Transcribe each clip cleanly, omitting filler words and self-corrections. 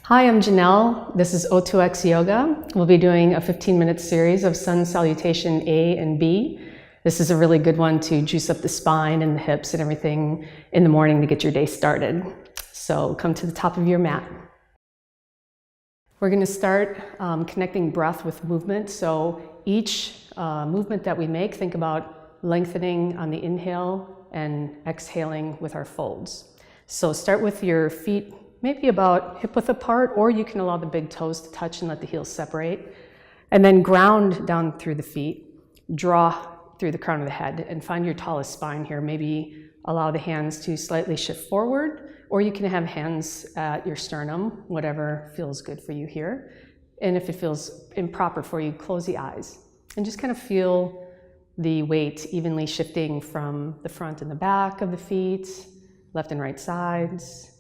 Hi, I'm Janelle. This is O2X Yoga. We'll be doing a 15-minute series of Sun Salutation A and B. This is a really good one to juice up the spine and the hips and everything in the morning to get your day started. So come to the top of your mat. We're going to start connecting breath with movement. So each movement that we make, think about lengthening on the inhale and exhaling with our folds. So start with your feet maybe about hip width apart, or you can allow the big toes to touch and let the heels separate. And then ground down through the feet, draw through the crown of the head, and find your tallest spine here. Maybe allow the hands to slightly shift forward, or you can have hands at your sternum, whatever feels good for you here. And if it feels improper for you, close the eyes and just kind of feel the weight evenly shifting from the front and the back of the feet, left and right sides.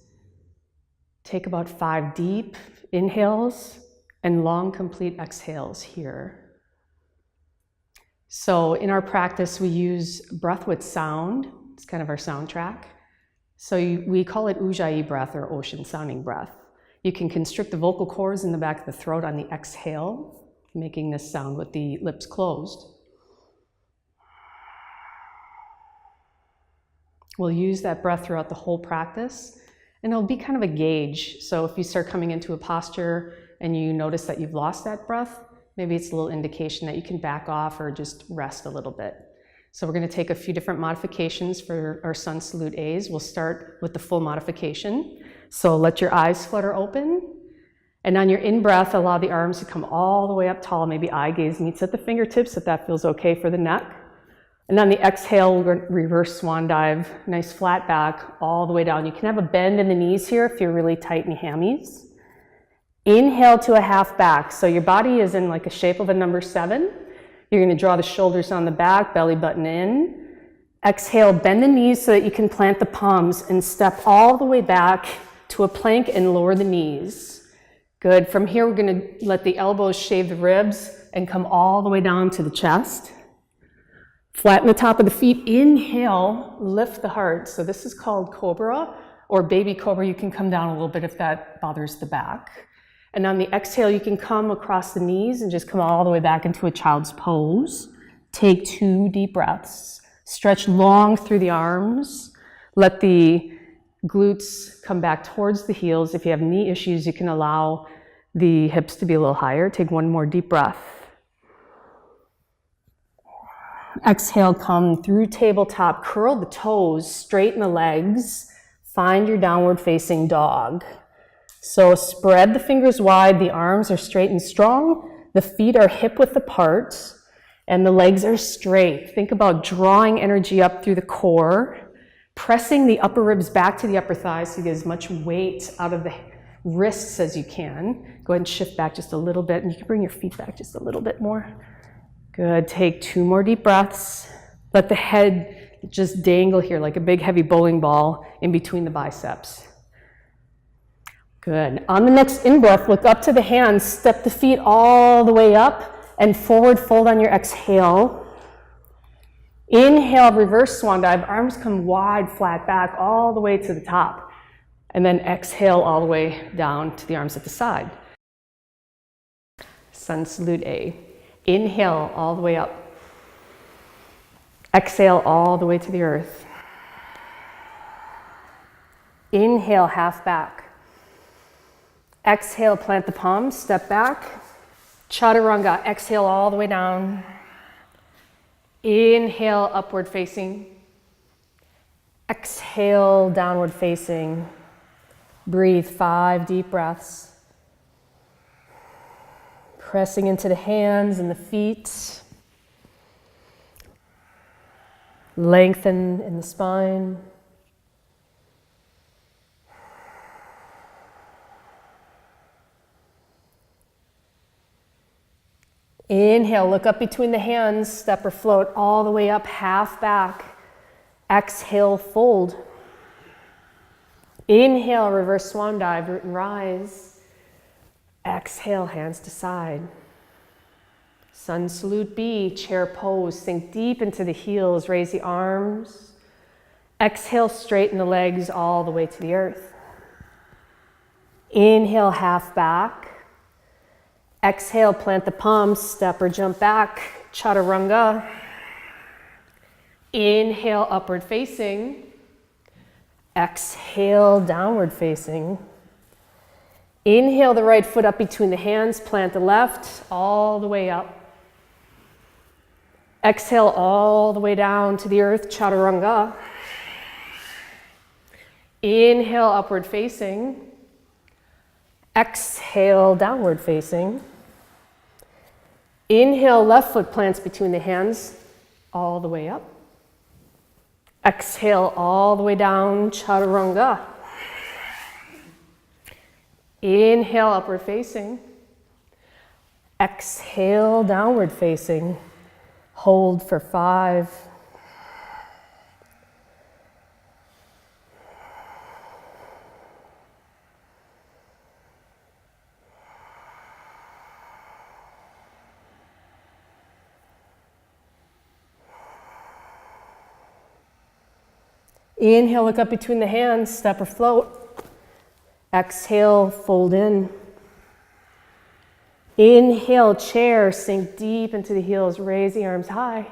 Take about 5 deep inhales and long, complete exhales here. So in our practice, we use breath with sound. It's kind of our soundtrack. So we call it Ujjayi breath or ocean sounding breath. You can constrict the vocal cords in the back of the throat on the exhale, making this sound with the lips closed. We'll use that breath throughout the whole practice. And it'll be kind of a gauge. So if you start coming into a posture and you notice that you've lost that breath, maybe it's a little indication that you can back off or just rest a little bit. So we're going to take a few different modifications for our Sun Salute A's. We'll start with the full modification. So let your eyes flutter open. And on your in-breath, allow the arms to come all the way up tall. Maybe eye gaze meets at the fingertips if that feels okay for the neck. And on the exhale, we're going to reverse swan dive, nice flat back all the way down. You can have a bend in the knees here if you're really tight in hammies. Inhale to a half back. So your body is in like a shape of a number 7. You're going to draw the shoulders on the back, belly button in. Exhale, bend the knees so that you can plant the palms and step all the way back to a plank and lower the knees. Good. From here, we're going to let the elbows shave the ribs and come all the way down to the chest. Flatten the top of the feet. Inhale, lift the heart. So this is called cobra or baby cobra. You can come down a little bit if that bothers the back. And on the exhale, you can come across the knees and just come all the way back into a child's pose. Take 2 deep breaths. Stretch long through the arms. Let the glutes come back towards the heels. If you have knee issues, you can allow the hips to be a little higher. Take 1 more deep breath. Exhale, come through tabletop, curl the toes, straighten the legs, find your downward facing dog. So spread the fingers wide, the arms are straight and strong, the feet are hip width apart, and the legs are straight. Think about drawing energy up through the core, pressing the upper ribs back to the upper thighs so you get as much weight out of the wrists as you can. Go ahead and shift back just a little bit, and you can bring your feet back just a little bit more. Good. Take 2 more deep breaths. Let the head just dangle here like a big heavy bowling ball in between the biceps. Good. On the next in-breath, look up to the hands. Step the feet all the way up and forward fold on your exhale. Inhale, reverse swan dive. Arms come wide, flat back, all the way to the top. And then exhale all the way down to the arms at the side. Sun Salute A. Inhale all the way up. Exhale all the way to the earth. Inhale, half back. Exhale, plant the palms, step back. Chaturanga, exhale all the way down. Inhale, upward facing. Exhale, downward facing. Breathe 5 deep breaths. Pressing into the hands and the feet. Lengthen in the spine. Inhale, look up between the hands, step or float all the way up, half back. Exhale, fold. Inhale, reverse swan dive, root and rise. Exhale, hands to side. Sun Salute B, chair pose. Sink deep into the heels, raise the arms. Exhale, straighten the legs all the way to the earth. Inhale, half back. Exhale, plant the palms, step or jump back, chaturanga. Inhale, upward facing. Exhale, downward facing. Inhale the right foot up between the hands, plant the left all the way up. Exhale all the way down to the earth, chaturanga. Inhale, upward facing. Exhale, downward facing. Inhale, left foot plants between the hands, all the way up. Exhale all the way down, chaturanga. Inhale, upward facing. Exhale, downward facing. Hold for 5. Inhale, look up between the hands, step or float. Exhale, fold in. Inhale, chair, sink deep into the heels, raise the arms high.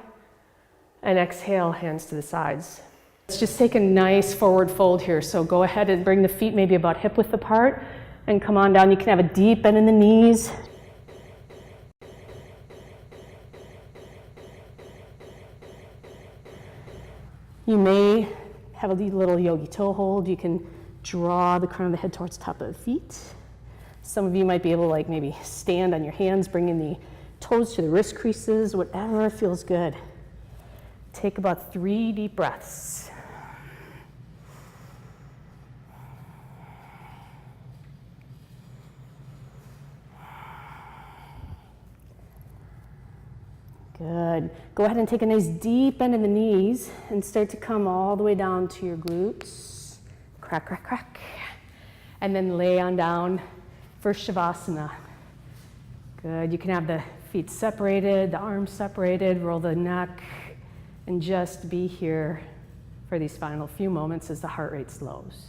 And exhale, hands to the sides. Let's just take a nice forward fold here. So go ahead and bring the feet maybe about hip width apart and come on down. You can have a deep bend in the knees. You may have a little yogi toe hold. You can draw the crown of the head towards the top of the feet. Some of you might be able to like maybe stand on your hands, bringing the toes to the wrist creases, whatever feels good. Take about 3 deep breaths. Good. Go ahead and take a nice deep bend in the knees and start to come all the way down to your glutes. Crack, crack, crack. And then lay on down for Shavasana. Good. You can have the feet separated, the arms separated, roll the neck, and just be here for these final few moments as the heart rate slows.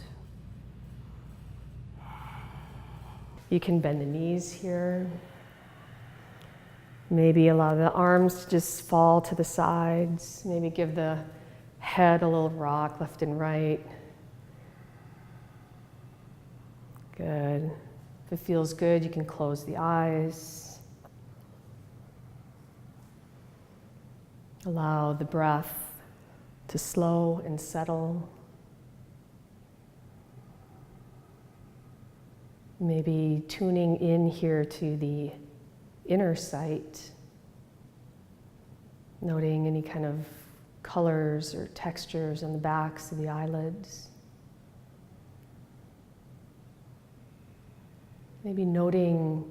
You can bend the knees here. Maybe allow the arms to just fall to the sides. Maybe give the head a little rock left and right. Good. If it feels good, you can close the eyes. Allow the breath to slow and settle. Maybe tuning in here to the inner sight, noting any kind of colors or textures on the backs of the eyelids. Maybe noting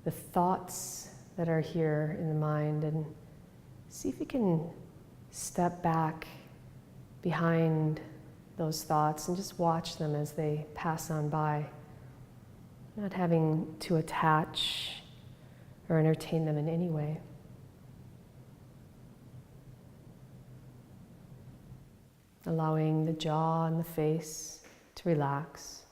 the thoughts that are here in the mind, and see if you can step back behind those thoughts and just watch them as they pass on by, not having to attach or entertain them in any way. Allowing the jaw and the face to relax.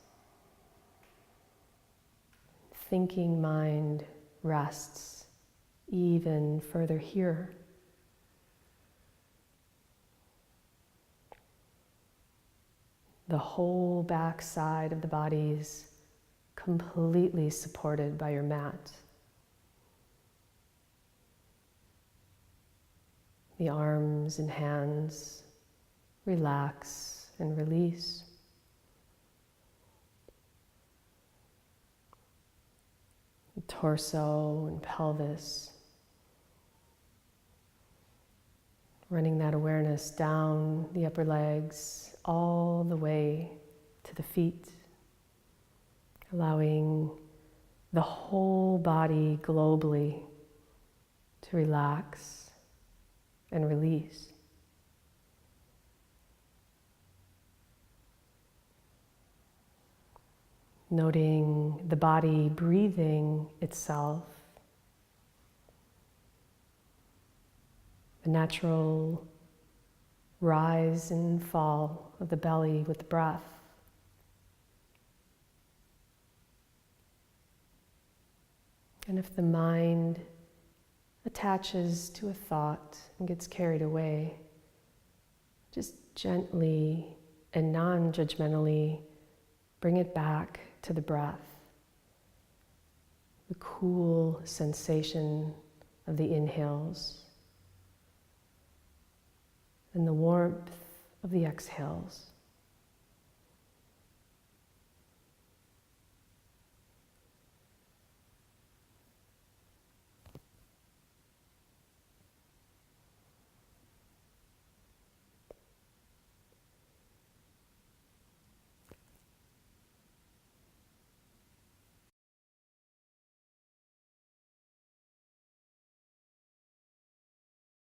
Thinking mind rests even further here. The whole back side of the body is completely supported by your mat. The arms and hands relax and release. The torso and pelvis. Running that awareness down the upper legs all the way to the feet. Allowing the whole body globally to relax and release. Noting the body breathing itself, the natural rise and fall of the belly with the breath. And if the mind attaches to a thought and gets carried away, just gently and non-judgmentally bring it back to the breath. The cool sensation of the inhales and the warmth of the exhales.